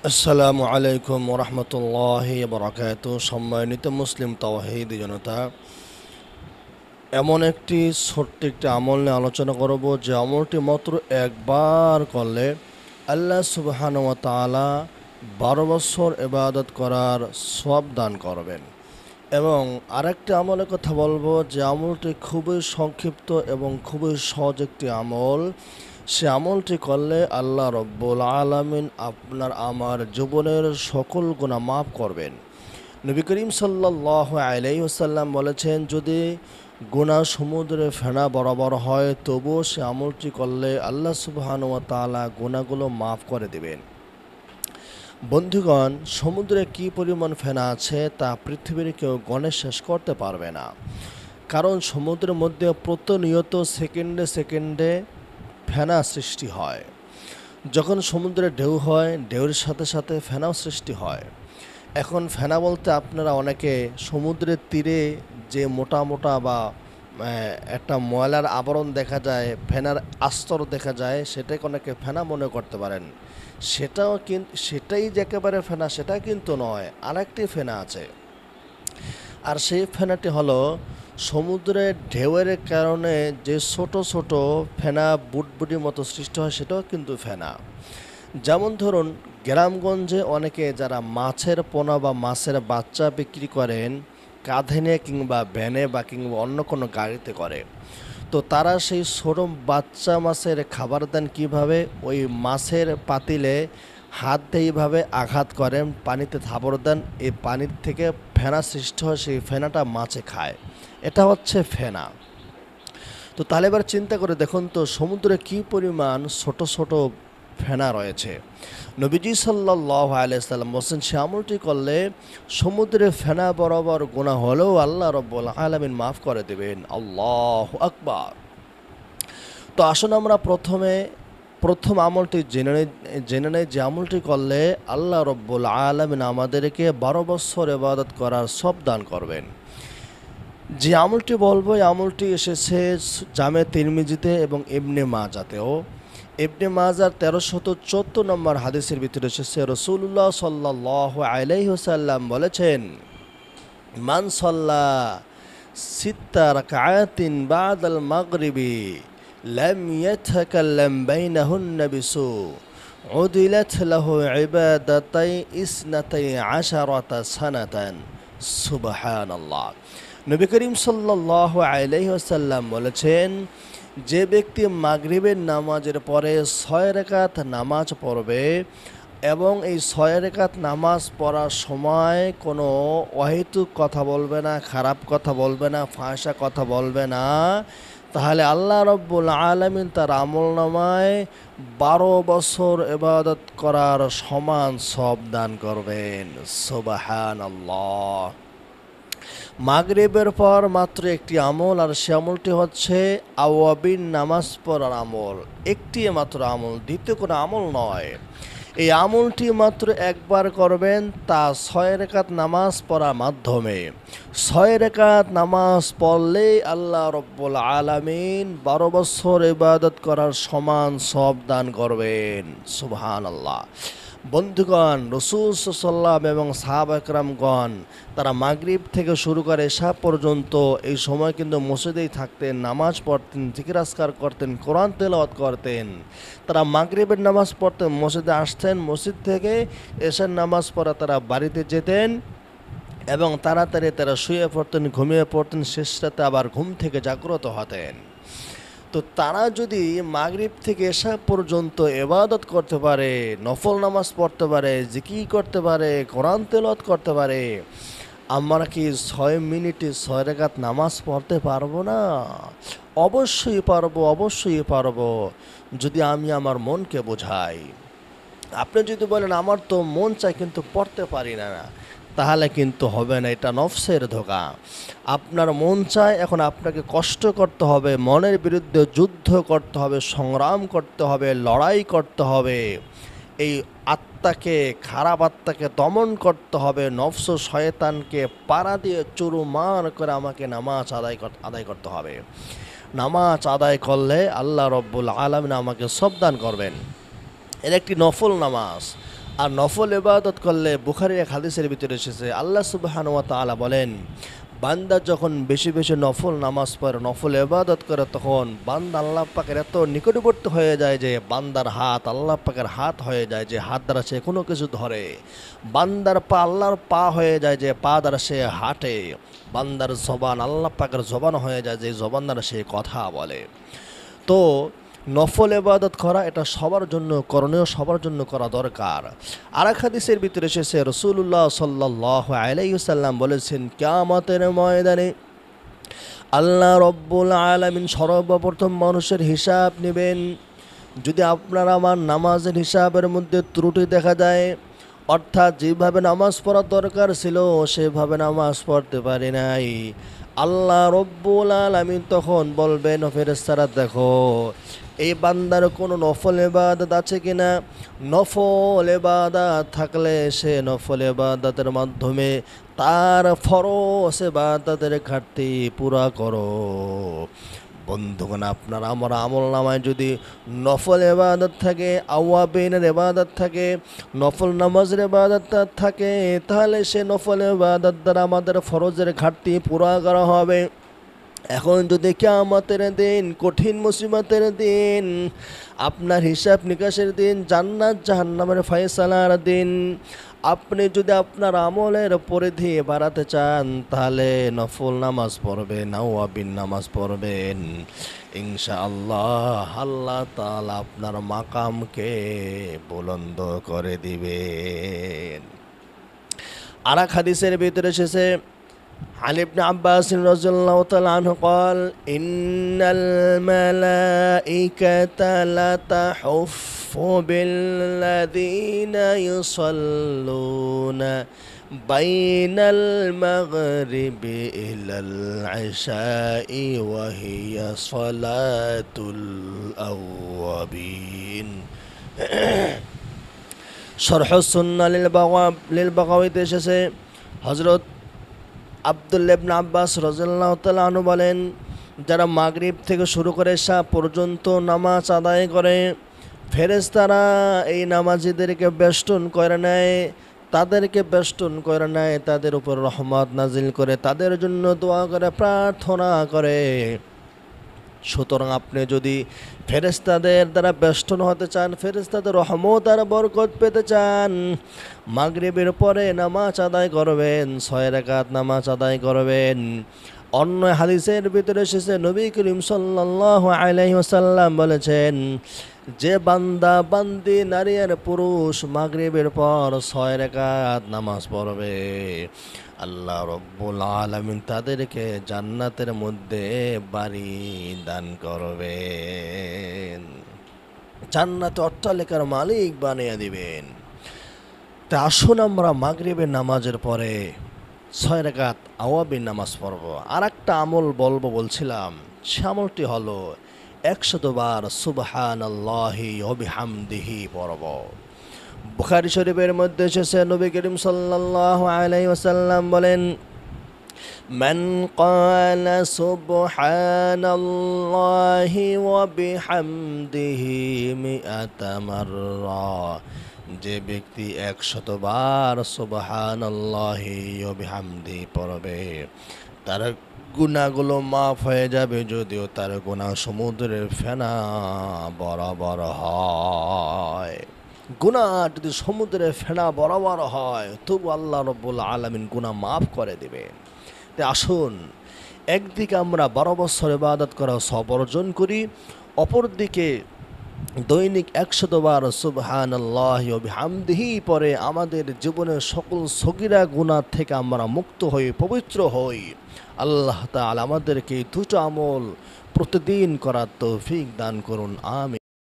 আসসালামু আলাইকুম ওরহমতুল্লাহি বারাকাতু। সম্মানিত মুসলিম তাওহীদি জনতা, এমন ছোট্ট একটি আমল নিয়ে আলোচনা করব যে আমলটি মাত্র একবার করলে আল্লাহ সুবহানাহু ওয়া তাআলা 12 বছর ইবাদত করার সওয়াব দান করবেন। এবং আরেকটি আমলের কথা বলবো যে আমলটি খুবই সংক্ষিপ্ত এবং খুবই সহজ একটি আমল। সে আমলটি করলে আল্লাহ রব্বুল আলামিন আপনার আমার জীবনের সকল গুনাহ মাফ করবেন। নবী করিম সাল্লাল্লাহু আলাইহি ওয়াসাল্লাম বলেছেন, যদি গুনাহ সমুদ্রে ফেনা বরাবর হয় তবুও সে আমলটি করলে আল্লাহ সুবহানাহু ওয়া তাআলা গুনাহগুলো মাফ করে দেবেন। বন্ধুগণ, সমুদ্রে কি পরিমাণ ফেনা আছে তা পৃথিবীর কেউ গণে শেষ করতে পারবে না। কারণ সমুদ্রের মধ্যে প্রতিনিয়ত সেকেন্ডে সেকেন্ডে ফেনা সৃষ্টি হয়। যখন সমুদ্রে ঢেউ হয়, ঢেউয়ের সাথে সাথে ফেনাও সৃষ্টি হয়। এখন ফেনা বলতে আপনারা অনেকে সমুদ্রের তীরে যে মোটা মোটা বা একটা ময়লার আবরণ দেখা যায়, ফেনার আস্তর দেখা যায়, সেটাকে অনেকে ফেনা মনে করতে পারেন। সেটাই যে একেবারে ফেনা সেটা কিন্তু নয়, আরেকটি ফেনা আছে। আর সেই ফেনাটি হলো সমুদ্রের ঢেউয়ের কারণে যে ছোট ছোট ফেনা বুটবুটির মতো সৃষ্টি হয়, সেটাও কিন্তু ফেনা। যেমন ধরুন, গ্রামগঞ্জে অনেকে যারা মাছের পোনা বা মাছের বাচ্চা বিক্রি করেন কাঁধে নিয়ে কিংবা ভ্যানে বা কিংবা অন্য কোনো গাড়িতে করে, তো তারা সেই ছোট বাচ্চা মাছের খাবার দেন কিভাবে? ওই মাছের পাতিলে হাত দিয়ে এইভাবে আঘাত করেন, পানিতে থাবড় দেন, এই পানির থেকে ফেনা সৃষ্টি হয়, সেই ফেনাটা মাছে খায়। এটা হচ্ছে ফেনা। তো তাহলে এবার চিন্তা করে দেখুন তো, সমুদ্রে কি পরিমাণ ছোট ছোট ফেনা রয়েছে। নবীজি সাল্লাল্লাহু আলাইহি সাল্লাম বলছেন, সে আমলটি করলে সমুদ্রে ফেনা বরাবর গুনাহ হলেও আল্লাহ রাব্বুল আলামিন মাফ করে দেবেন। আল্লাহু আকবার। তো আসুন আমরা প্রথম আমলটি জেনে নেই যে আমলটি করলে আল্লাহ রাব্বুল আলামিন আমাদেরকে 12 বছর ইবাদত করার সওয়াব দান করবেন। যে আমলটি বলবো, এই আমলটি এসেছে জামে তিরমিজিতে এবং ইবনে মাজাতেও। ইবনে মাজার 1314 নম্বর হাদিসের ভিতরে এসেছে, রাসূলুল্লাহ সাল্লাল্লাহু আলাইহি ওয়াসাল্লাম বলেছেন, মান সাল্লা সিত্তা রাকাআতিন বাদাল মাগরিবি লাম ইয়াতাকাল্লাম বাইনাহুন্না বিসু উদিলাত লাহু ইবাদাতাই ইসনাতাই আশারাতা সানাতান। সুবহানাল্লাহ। নবী করিম সাল্লাল্লাহু আলাইহি ওয়াসাল্লাম বলেছেন, যে ব্যক্তি মাগরিবের নামাজের পরে 6 রাকাত নামাজ পড়বে এবং এই 6 রাকাত নামাজ পড়ার সময় কোনো অহেতুক কথা বলবে না, খারাপ কথা বলবে না, ফাঁসা কথা বলবে না, তাহলে আল্লাহ রাব্বুল আলামিন তার আমলনামায় 12 বছর ইবাদত করার সমান সওয়াব দান করবেন। সুবহানাল্লাহ। মাগরিবের পর মাত্র একটি আমল, আর সে আমলটি হচ্ছে আওয়াবিন নামাজ পড়ার আমল। একটি মাত্র আমল, দ্বিতীয় কোনো আমল নয়। এই আমলটি মাত্র একবার করবেন, তা 6 রাকাত নামাজ পড়ার মাধ্যমে। 6 রাকাত নামাজ পড়লেই আল্লাহ রব্বুল আলামিন 12 বছর ইবাদত করার সমান সওয়াব দান করবেন। সুবহানাল্লাহ। বন্ধুগণ, রাসূল সাল্লাল্লাহু এবং সাহাবা একরামগণ তারা মাগরিব থেকে শুরু করে এশা পর্যন্ত এই সময় কিন্তু মসজিদেই থাকতেন, নামাজ পড়তেন, জিকির আজকার করতেন, কোরআন তেলাওয়াত করতেন। তারা মাগরিবের নামাজ পড়তেন, মসজিদে আসতেন, মসজিদ থেকে এশার নামাজ পড়া তারা বাড়িতে যেতেন এবং তাড়াতাড়ি তারা শুয়ে পড়তেন, ঘুমিয়ে পড়তেন, শেষ রাতে আবার ঘুম থেকে জাগ্রত হতেন। তো তারা যদি মাগরিব থেকে এশা পর্যন্ত ইবাদত করতে পারে, নফল নামাজ পড়তে পারে, জিকির করতে পারে, কোরআন তেলাওয়াত করতে পারে, আমরা কি 6 মিনিটে 6 রাকাত নামাজ পড়তে পারবো না? অবশ্যই পারবো, অবশ্যই পারবো, যদি আমি আমার মনকে বোঝাই। আপনি যদি বলেন আমার তো মন চায় কিন্তু পড়তে পারি না, তাহলে কিন্তু হবে না, এটা নফসের ধোঁকা। আপনার মন চায়, এখন আপনাকে কষ্ট করতে হবে, মনের বিরুদ্ধে যুদ্ধ করতে হবে, সংগ্রাম করতে হবে, লড়াই করতে হবে, এই আত্মাকে, খারাপ আত্মাকে দমন করতে হবে, নফস শয়তানকে পাড়া দিয়ে চুরমার করে আমাকে নামাজ আদায় করতে হবে। নামাজ আদায় করলে আল্লাহ রব্বুল আলামিন আমাকে সব দান করবেন। এর একটি নফল নামাজ। আর নফল ইবাদত করলে বুখারীর এক হাদিসের ভিতরে এসেছে আল্লাহ সুবহানাহু ওয়া তাআলা বলেন, বান্দা যখন বেশি বেশি নফল নামাজ পড়ে, নফল ইবাদত করে, তখন বান্দা আল্লাহ পাকের এত নিকটবর্তী হয়ে যায় যে বান্দার হাত আল্লাহ পাকের হাত হয়ে যায়, যে হাত দ্বারা সে কোনো কিছু ধরে। বান্দার পা আল্লাহর পা হয়ে যায়, যে পা দ্বারা সে হাঁটে। বান্দার জবান আল্লাহ পাকের জবান হয়ে যায়, যে জবান দ্বারা সে কথা বলে। তো নফল ইবাদত করা এটা সবার জন্য করণীয়, সবার জন্য করা দরকার। আর এক হাদিসের ভিতরে এসেছে রাসূলুল্লাহ সাল্লাল্লাহু আলাইহি ওয়াসাল্লাম বলেছেন, কিয়ামতের ময়দানে আল্লাহ রব্বুল আলামিন সর্বপ্রথম মানুষের হিসাব নেবেন। যদি আপনার আমার নামাজের হিসাবের মধ্যে ত্রুটি দেখা যায়, অর্থাৎ যেভাবে নামাজ পড়ার দরকার ছিল সেভাবে নামাজ পড়তে পারি নাই, আল্লাহ রব্বুল আলামিন তখন বলবেন, ফেরেশতারা দেখো এই বান্দার কোনো নফল ইবাদত আছে কিনা। নফল ইবাদত থাকলে সে নফল ইবাদতের মাধ্যমে তার ফরজ ইবাদতের ঘাটতি পুরা করো। বন্ধুগণ, আপনার আমার আমল নামায় যদি নফল ইবাদত থাকে, আওয়াবিনের ইবাদত থাকে, নফল নামাজের ইবাদত থাকে, তাহলে সে নফল ইবাদত দ্বারা আমাদের ফরজের ঘাটতি পুরা করা হবে। এখন যদি কিয়ামতের দিন, কঠিন মুসিবতের দিন, আপনার হিসাব নিকাশের দিন, জান্নাত জাহান্নামের ফয়সালার দিন, আপনি যদি আপনার আমলের পরিধি বাড়াতে চান, তাহলে নফল নামাজ পড়বেন, আওয়াবিন নামাজ পড়বেন। ইনশাআল্লাহ আল্লাহ তাআলা আপনার মাকামকে বুলন্দ করে দিবেন। আর এক হাদিসের ভিতরে এসেছে, عن ابن عباس رضي الله تعالى عنه قال إن الملائكة لتحف بالذين يصلون بين المغرب إلى العشاء وهي صلاة الأوابين شرح السنة للبغوي এসেছে হযরত আব্দুল্লাহ ইবনে আব্বাস রাদিয়াল্লাহু তাআলা আনহু বলেন, যারা মাগরিব থেকে শুরু করে ঈশা পর্যন্ত নামাজ আদায় করে, ফেরেশতারা এই নামাজীদেরকে বেষ্টন করে নেয়, তাদের উপর রহমত নাজিল করে, তাদের জন্য দোয়া করে, প্রার্থনা করে। সুতরাং আপনি যদি ফেরেশতাদের দ্বারা বেষ্টন হতে চান, ফেরেশতাদের রহমত আর বরকত পেতে চান, মাগরিবের পরে নামাজ আদায় করবেন, 6 রাকাত নামাজ আদায় করবেন। অন্য হাদিসের ভিতরে এসেছে, নবী করিম সাল্লাল্লাহু আলাইহি ওয়াসাল্লাম বলেছেন, যে বান্দা বান্দি নারী আর পুরুষ মাগরিবের পর 6 রাকাত নামাজ পড়বে, আল্লাহ রব্বুল আলামিন তাদেরকে জান্নাতের মধ্যে বাড়ি দান করবেন, জান্নাতে অট্টালিকার মালিক বানিয়ে দিবেন। তা আসুন আমরা মাগরিবের নামাজের পরে 6 রাকাত আওয়াবিন নামাজ পড়ব। আর একটা আমল বলছিলাম, সে আমলটি হলো 100 বার সুবহানাল্লাহি ওয়া বিহামদিহি পড়ব। বুখারী শরীফের মধ্যে এসেছে, নবী করিম সাল্লাল্লাহু আলাইহি ওয়াসাল্লাম বলেন, মান ক্বালা সুবহানাল্লাহি ওয়া বিহামদিহি মিআতা মাররা, যে ব্যক্তি 100 বার সুবহানাল্লাহি ওয়া বিহামদিহি পড়বে, তার গুনাহগুলো মাফ হয়ে যাবে, যদিও তার গুনাহ সমুদ্রের ফেনা বরাবর হয়। গুনাহ যদি সমুদ্রের ফেনা বরাবর হয়, তবু আল্লাহ রব্বুল আলামিন গুনাহ মাফ করে দেবেন। তাই আসুন, একদিকে আমরা 12 বছর ইবাদত করা সওয়াব অর্জন করি, অপরদিকে দৈনিক 100 বার সুবহানাল্লাহি ওয়া বিহামদিহি পরে আমাদের জীবনের সকল সগীরা গুনাহ থেকে আমরা মুক্ত হই, পবিত্র হই। আল্লাহ তাআলা আমাদেরকে দুটো আমল প্রতিদিন করার তৌফিক দান করুন। আমিন।